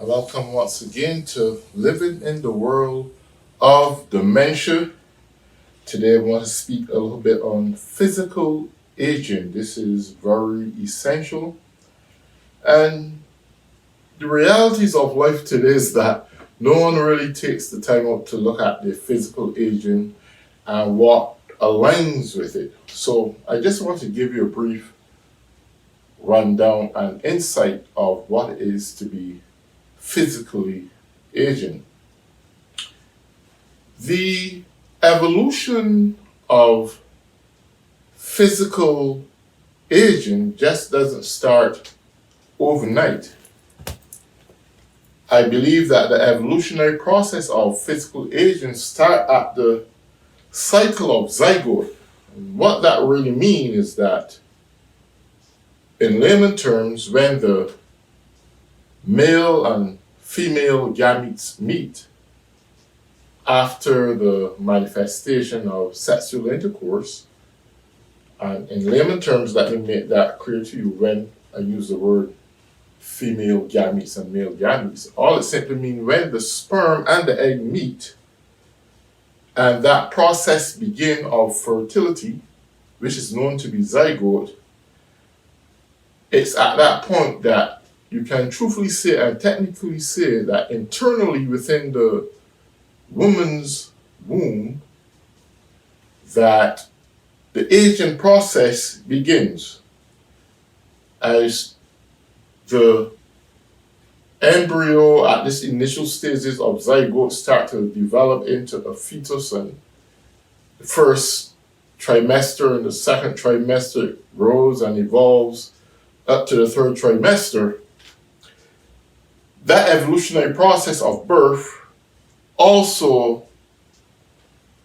Welcome once again to Living in the World of Dementia. Today I want to speak a little bit on physical aging. This is very essential. And the realities of life today is that no one really takes the time out to look at their physical aging and what aligns with it. So I just want to give you a brief rundown and insight of what it is to be physically aging. The evolution of physical aging just doesn't start overnight. I believe that the evolutionary process of physical aging starts at the cycle of zygote. And what that really means is that, in layman terms, when the male and female gametes meet after the manifestation of sexual intercourse, and in layman terms, let me make that clear to you when I use the word female gametes and male gametes. All it simply means when the sperm and the egg meet, and that process begin of fertility, which is known to be zygote, it's at that point that you can truthfully say and technically say that internally within the woman's womb, that the aging process begins as the embryo at this initial stages of zygote start to develop into a fetus, and the first trimester and the second trimester grows and evolves up to the third trimester. That evolutionary process of birth also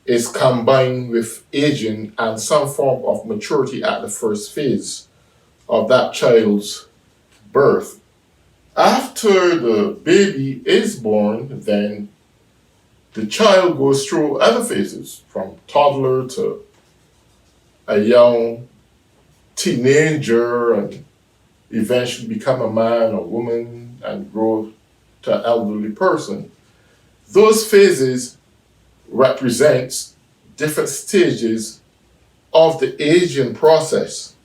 is combined with aging and some form of maturity at the first phase of that child's birth. After the baby is born, then the child goes through other phases, from toddler to a young teenager, and eventually become a man or woman and grow to an elderly person. Those phases represent different stages of the aging process.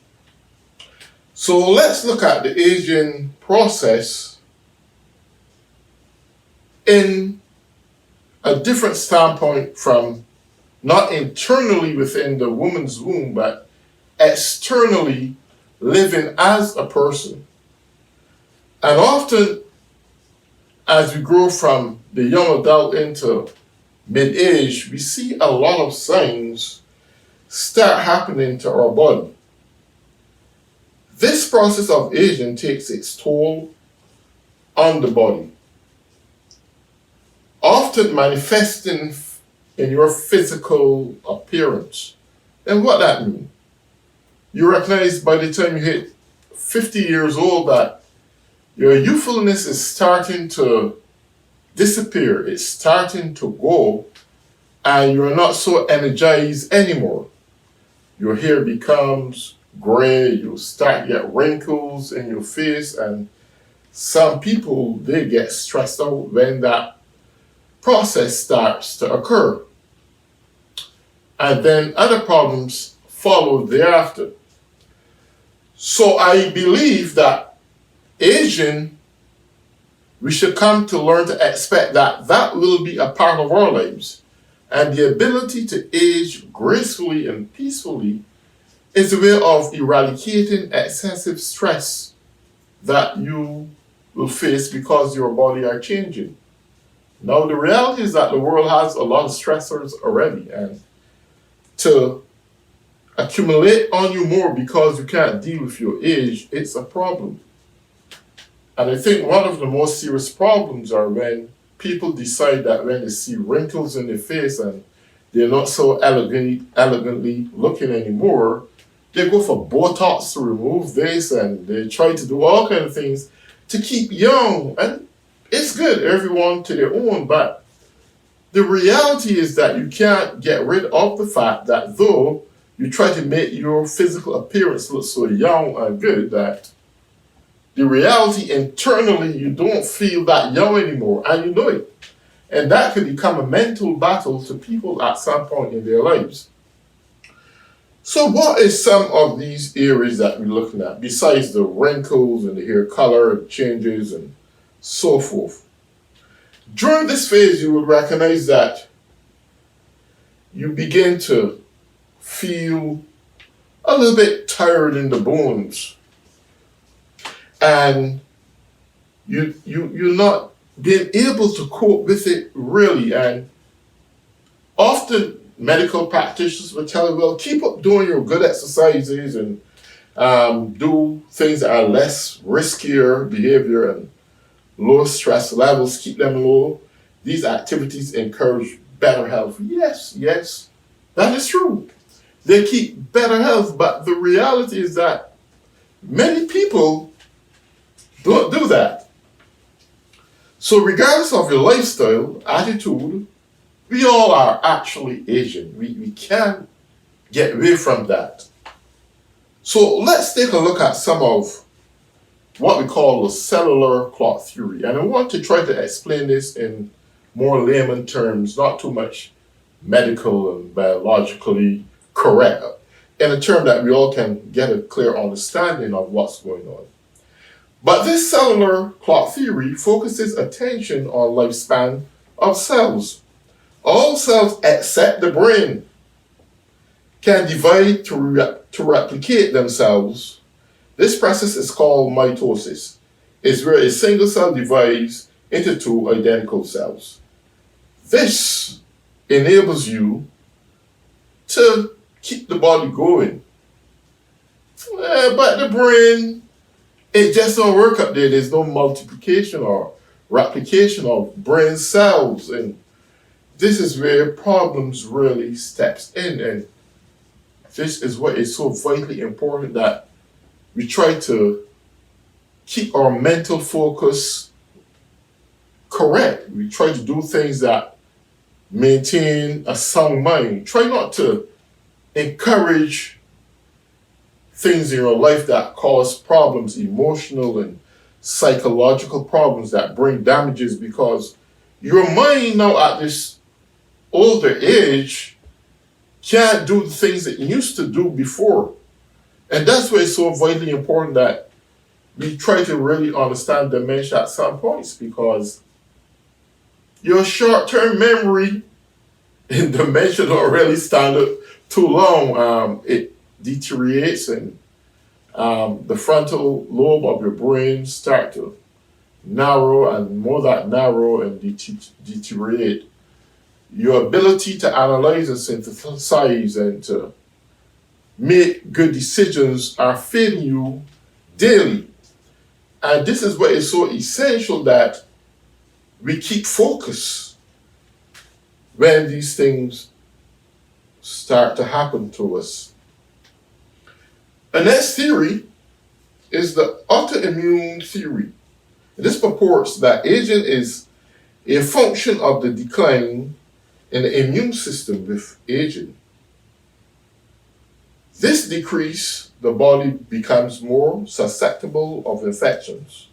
So let's look at the aging process in a different standpoint, from not internally within the woman's womb, but externally living as a person. And often, as we grow from the young adult into mid-age, we see a lot of signs start happening to our body. This process of aging takes its toll on the body, often manifesting in your physical appearance. And what that means? You recognize by the time you hit 50 years old that your youthfulness is starting to disappear, it's starting to go, and you're not so energized anymore. Your hair becomes gray, you start to get wrinkles in your face, and some people, they get stressed out when that process starts to occur. And then other problems follow thereafter. So I believe that aging, we should come to learn to expect that that will be a part of our lives. And the ability to age gracefully and peacefully is a way of eradicating excessive stress that you will face because your body are changing. Now, the reality is that the world has a lot of stressors already, and to accumulate on you more because you can't deal with your age, it's a problem. And I think one of the most serious problems are when people decide that when they see wrinkles in their face and they're not so elegantly looking anymore, they go for Botox to remove this, and they try to do all kinds of things to keep young. And it's good, everyone to their own, but the reality is that you can't get rid of the fact that though you try to make your physical appearance look so young and good, that the reality internally, you don't feel that young anymore, and you know it. And that could become a mental battle to people at some point in their lives. So what is some of these areas that we're looking at, besides the wrinkles and the hair color changes and so forth? During this phase, you will recognize that you begin to feel a little bit tired in the bones, and you're not being able to cope with it really. And often medical practitioners will tell you, well, keep up doing your good exercises and do things that are less riskier behavior and low stress levels, keep them low. These activities encourage better health. Yes, that is true. They keep better health, but the reality is that many people don't do that. So regardless of your lifestyle, attitude, we all are actually Asian. We can't get away from that. So let's take a look at some of what we call the cellular clock theory. And I want to try to explain this in more layman terms, not too much medical and biologically correct, in a term that we all can get a clear understanding of what's going on. But this cellular clock theory focuses attention on lifespan of cells. All cells except the brain can divide to replicate themselves. This process is called mitosis. It's where a single cell divides into two identical cells. This enables you to keep the body going. But the brain, it just don't work up there. There's no multiplication or replication of brain cells. And this is where problems really steps in. And this is what is so vitally important, that we try to keep our mental focus correct. We try to do things that maintain a sound mind. Try not to encourage things in your life that cause problems, emotional and psychological problems that bring damages, because your mind now at this older age can't do the things it used to do before. And that's why it's so vitally important that we try to really understand dementia at some points, because your short-term memory in dementia don't really stand up too long. It deteriorates, and the frontal lobe of your brain start to narrow, and more that narrow and deteriorate. Your ability to analyze and synthesize and to make good decisions are failing you daily. And this is what is so essential, that we keep focus when these things start to happen to us. The next theory is the autoimmune theory. This purports that aging is a function of the decline in the immune system with aging. This decrease, the body becomes more susceptible of infections.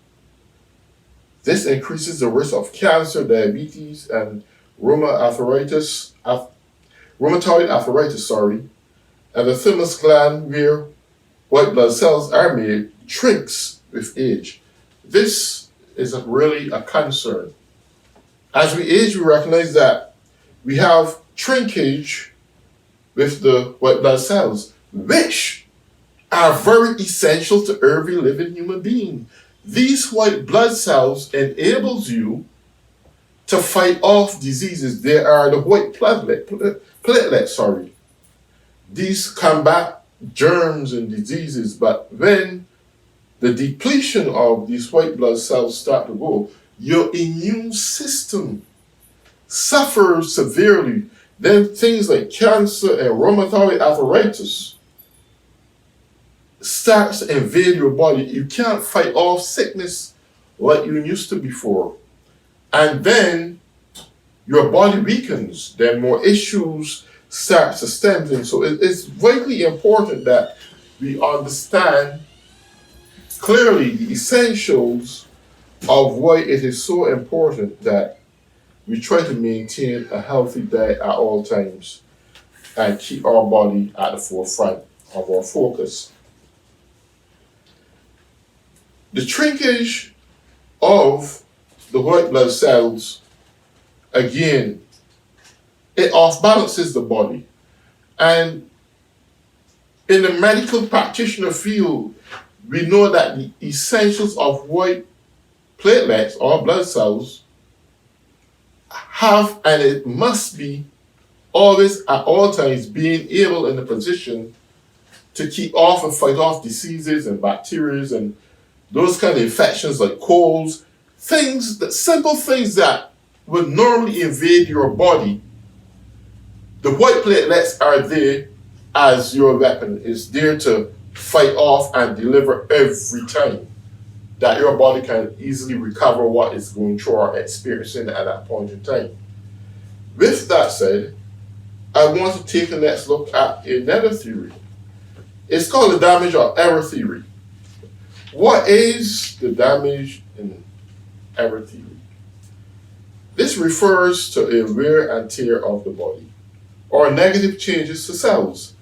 This increases the risk of cancer, diabetes, and rheumatoid arthritis, and the thymus gland, where white blood cells are made, shrinks with age. This is really a concern. As we age, we recognize that we have shrinkage with the white blood cells, which are very essential to every living human being. These white blood cells enables you to fight off diseases. They are the white platelets. These combat germs and diseases, but when the depletion of these white blood cells start to go, your immune system suffers severely. Then things like cancer and rheumatoid arthritis starts to invade your body. You can't fight off sickness like you used to before. And then your body weakens, then more issues start to stem in. So it's vitally important that we understand clearly the essentials of why it is so important that we try to maintain a healthy diet at all times and keep our body at the forefront of our focus. The shrinkage of the white blood cells, again, it off balances the body. And in the medical practitioner field, we know that the essentials of white platelets or blood cells have, and it must be always at all times being able in the position to keep off and fight off diseases and bacteria and those kind of infections like colds, simple things that would normally invade your body. The white platelets are there as your weapon. It's there to fight off and deliver every time that your body can easily recover what is going through or experiencing at that point in time. With that said, I want to take a next look at another theory. It's called the damage or error theory. What is the damage and error theory? This refers to a wear and tear of the body or negative changes to cells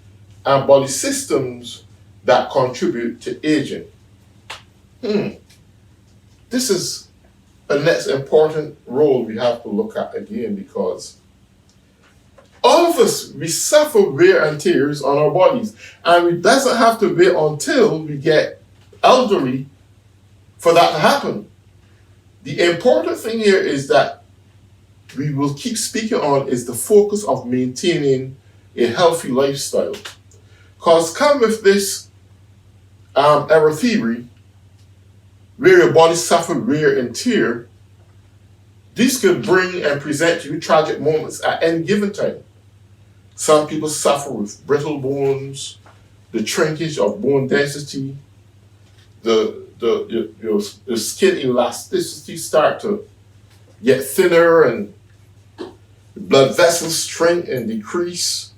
and body systems that contribute to aging. This is a next important role we have to look at again, because all of us, we suffer wear and tears on our bodies, and it doesn't have to wait until we get elderly for that to happen. The important thing here is that we will keep speaking on is the focus of maintaining a healthy lifestyle. Because come with this error theory, where your body suffer wear and tear, these could bring and present you tragic moments at any given time. Some people suffer with brittle bones, the shrinkage of bone density, your skin elasticity start to get thinner, and the blood vessels shrink and decrease.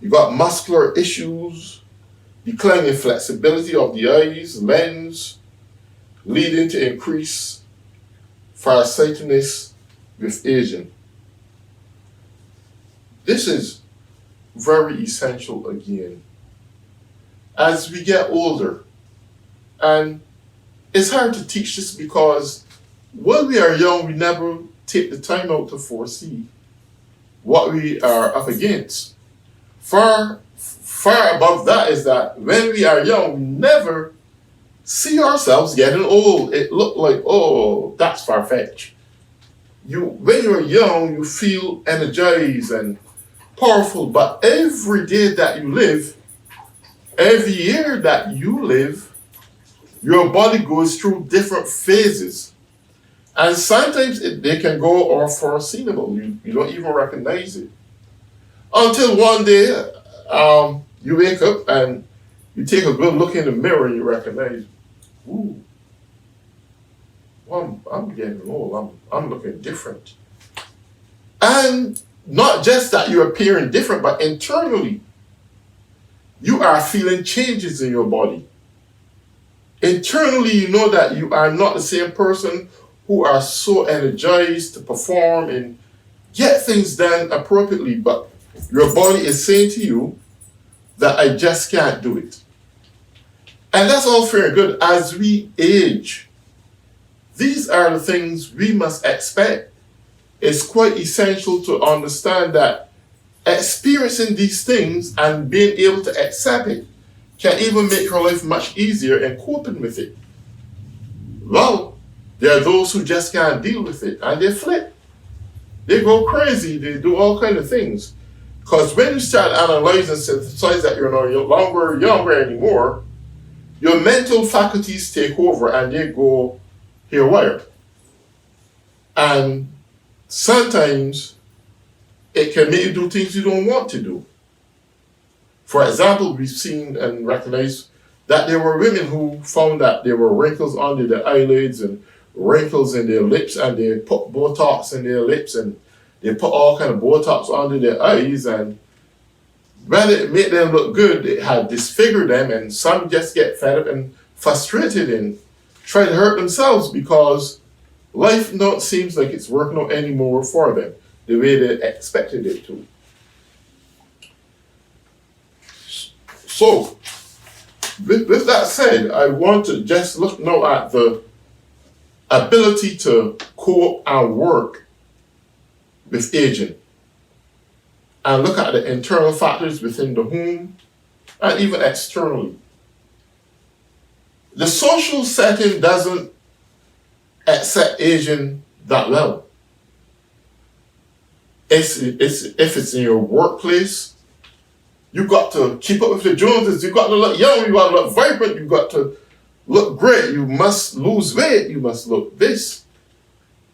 You got muscular issues, declining flexibility of the eyes, lens, leading to increased farsightedness with aging. This is very essential again as we get older. And it's hard to teach this because when we are young, we never take the time out to foresee what we are up against. Far above that is that when we are young, we never see ourselves getting old. It looked like, oh, that's far-fetched. When you're young, you feel energized and powerful, but every day that you live, every year that you live, your body goes through different phases. And sometimes they can go unforeseeable. You don't even recognize it. Until one day, you wake up and you take a good look in the mirror and you recognize, ooh, well, I'm getting old. I'm looking different. And not just that you're appearing different, but internally, you are feeling changes in your body. Internally, you know that you are not the same person who are so energized to perform and get things done appropriately, but your body is saying to you that I just can't do it. And that's all fair and good. As we age, these are the things we must expect. It's quite essential to understand that experiencing these things and being able to accept it can even make your life much easier in coping with it. Well, there are those who just can't deal with it and they flip. They go crazy, they do all kinds of things. Because when you start analyzing and synthesize that you're no longer younger anymore, your mental faculties take over and they go haywire. And sometimes it can make you do things you don't want to do. For example, we've seen and recognized that there were women who found that there were wrinkles under their eyelids and wrinkles in their lips, and they put Botox in their lips and they put all kind of Botox under their eyes, and when it made them look good, it had disfigured them, and some just get fed up and frustrated and try to hurt themselves because life not seems like it's working out anymore for them the way they expected it to. So, with that said, I want to just look now at the ability to cope and work with aging, and look at the internal factors within the home and even externally. The social setting doesn't accept aging that well. If it's in your workplace, you got to keep up with the Joneses, you got to look young, you got to look vibrant, you got to look great, you must lose weight, you must look this.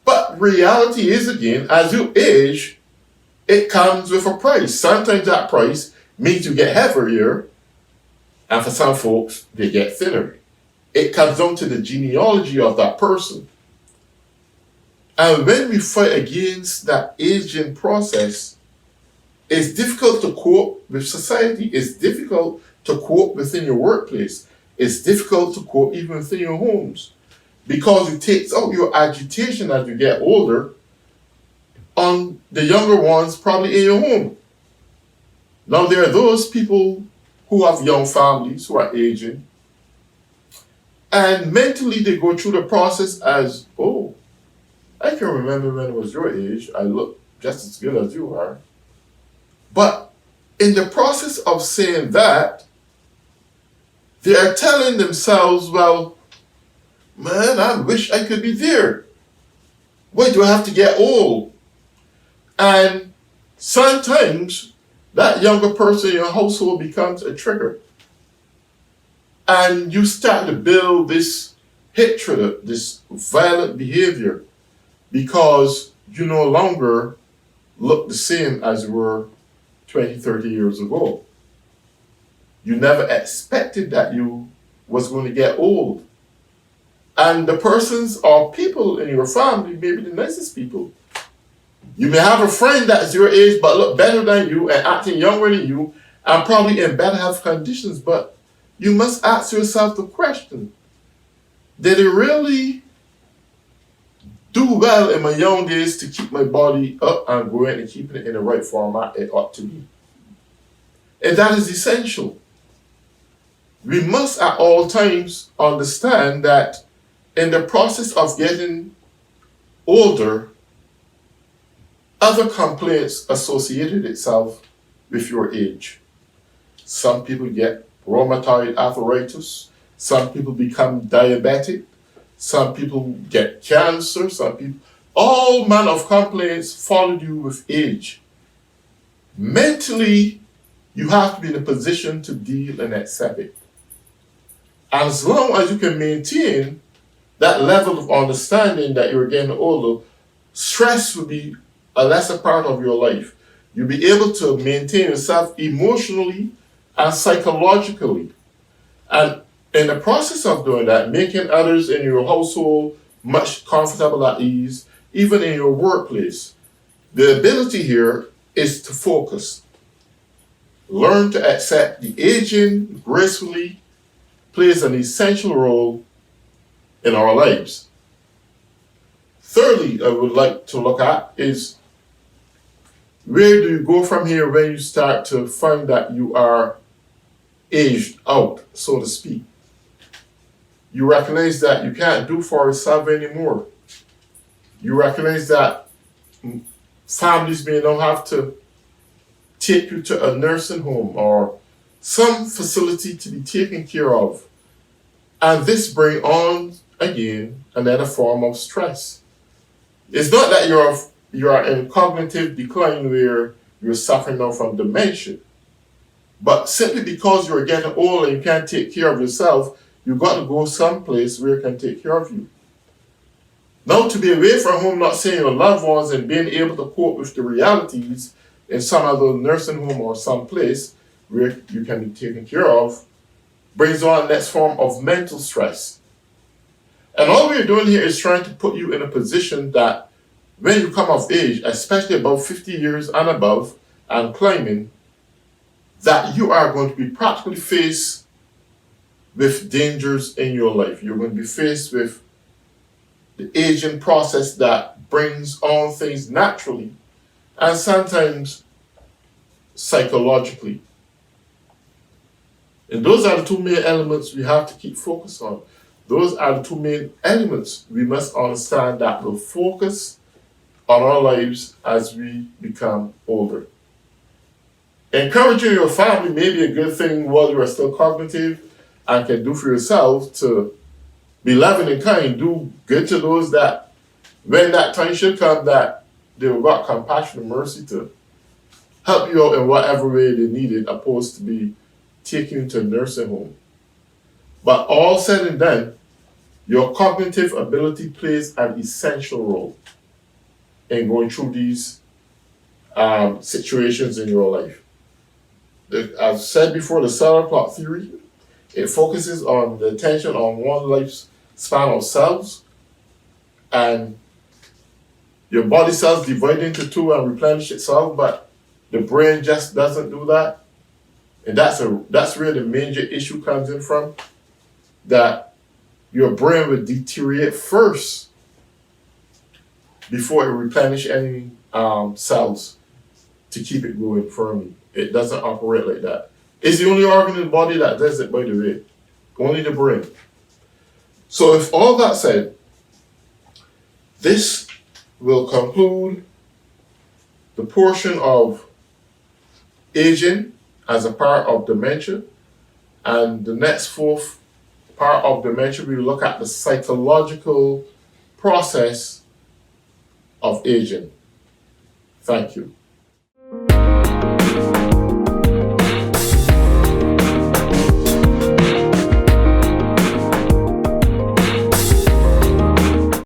But reality is, again, as you age, it comes with a price. Sometimes that price means you get heavier, and for some folks, they get thinner. It comes down to the genealogy of that person. And when we fight against that aging process, it's difficult to cope with society. It's difficult to cope within your workplace. It's difficult to cope even within your homes, because it takes out your agitation as you get older on the younger ones probably in your home. Now, there are those people who have young families who are aging, and mentally they go through the process as, oh, I can remember when I was your age, I look just as good as you are. But in the process of saying that, they are telling themselves, well, man, I wish I could be there. Why do I have to get old? And sometimes that younger person in your household becomes a trigger. And you start to build this hatred, this violent behavior, because you no longer look the same as you were 20, 30 years ago. You never expected that you was going to get old. And the persons or people in your family may be the nicest people. You may have a friend that's your age but look better than you and acting younger than you and probably in better health conditions, but you must ask yourself the question, did it really do well in my young days to keep my body up and growing and keeping it in the right format it ought to be? And that is essential. We must at all times understand that in the process of getting older, other complaints associated itself with your age. Some people get rheumatoid arthritis, some people become diabetic, some people get cancer, some people, all manner of complaints follow you with age. Mentally, you have to be in a position to deal and accept it. As long as you can maintain that level of understanding that you're getting older, stress will be a lesser part of your life. You'll be able to maintain yourself emotionally and psychologically. And in the process of doing that, making others in your household much comfortable at ease, even in your workplace. The ability here is to focus. Learn to accept the aging gracefully plays an essential role in our lives. Thirdly, I would like to look at is, where do you go from here when you start to find that you are aged out, so to speak? You recognize that you can't do for yourself anymore. You recognize that families may now have to take you to a nursing home or some facility to be taken care of. And this brings on, again, another form of stress. It's not that you are in cognitive decline where you're suffering now from dementia, but simply because you're getting old and you can't take care of yourself, you've got to go someplace where it can take care of you. Now, to be away from home, not seeing your loved ones and being able to cope with the realities in some other nursing home or some place where you can be taken care of, brings on next form of mental stress. And all we're doing here is trying to put you in a position that when you come of age, especially above 50 years and above and climbing, that you are going to be practically faced with dangers in your life. You're going to be faced with the aging process that brings on things naturally and sometimes psychologically. And those are the two main elements we have to keep focus on. Those are the two main elements we must understand that will focus on our lives as we become older. Encouraging your family may be a good thing while you are still cognitive and can do for yourself to be loving and kind. Do good to those that, when that time should come, that they will got compassion and mercy to help you out in whatever way they need it, opposed to be taking you to a nursing home. But all said and done, your cognitive ability plays an essential role in going through these situations in your life. I've said before, the cellular clock theory, it focuses on the attention on one lifespan of cells, and your body cells divide into two and replenish itself, but the brain just doesn't do that. And that's where the major issue comes in from, that your brain will deteriorate first before it replenish any cells to keep it going firmly. It doesn't operate like that. It's the only organ in the body that does it, by the way. Only the brain. So with all that said, this will conclude the portion of aging as a part of dementia. And the next fourth part of dementia, we look at the psychological process of aging. Thank you.